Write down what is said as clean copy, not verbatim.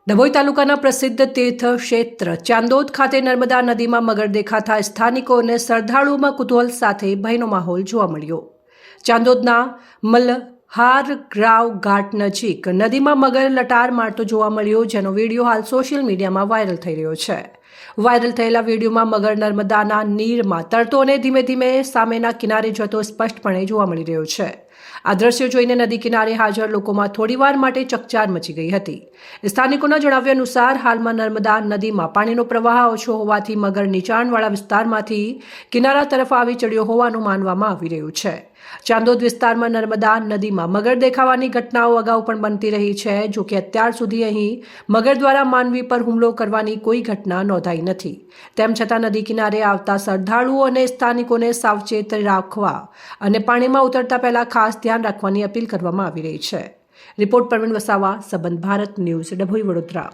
ડભોઈ તાલુકાના પ્રસિદ્ધ તીર્થ ક્ષેત્ર ચાંદોદ ખાતે નર્મદા નદીમાં મગર દેખાતા સ્થાનિકોને શ્રદ્ધાળુઓમાં કુતૂહલ સાથે ભયનો માહોલ જોવા મળ્યો। ચાંદોદના મલ્હાર ગ્રાવ ઘાટ નજીક નદીમાં મગર લટાર મારતો જોવા મળ્યો, જેનો વિડીયો હાલ સોશિયલ મીડિયામાં વાયરલ થઈ રહ્યો છે। વાયરલ થયેલા વિડીયોમાં મગર નર્મદાના નીરમાં તરતો અને ધીમે ધીમે સામેના કિનારે જતો સ્પષ્ટપણે જોવા મળી રહ્યો છે। આ દ્રશ્યો જોઈને નદી કિનારે હાજર લોકોમાં થોડીવાર માટે ચકચાર મચી ગઈ હતી। સ્થાનિકોના જણાવ્યા અનુસાર હાલમાં નર્મદા નદીમાં પાણીનો પ્રવાહ ઓછો હોવાથી મગર નીચાણવાળા વિસ્તારમાંથી કિનારા તરફ આવી ચડ્યો હોવાનું માનવામાં આવી રહ્યું છે। ચાંદોદ વિસ્તારમાં નર્મદા નદીમાં મગર દેખાવાની ઘટનાઓ અગાઉ પણ બનતી રહી છે, જો કે અત્યાર સુધી અહીં મગર દ્વારા માનવી પર હુમલો કરવાની કોઈ ઘટના નોંધાઈ નથી। તેમ છતાં નદી કિનારે આવતા શ્રદ્ધાળુઓ અને સ્થાનિકોને સાવચેત રાખવા અને પાણીમાં ઉતરતા પહેલા ખાસ ધ્યાન રાખવાની અપીલ કરવામાં આવી રહી છે। રિપોર્ટ પરવીન વસાવા, સંબંધ ભારત ન્યૂઝ, ડભોઈ, વડોદરા।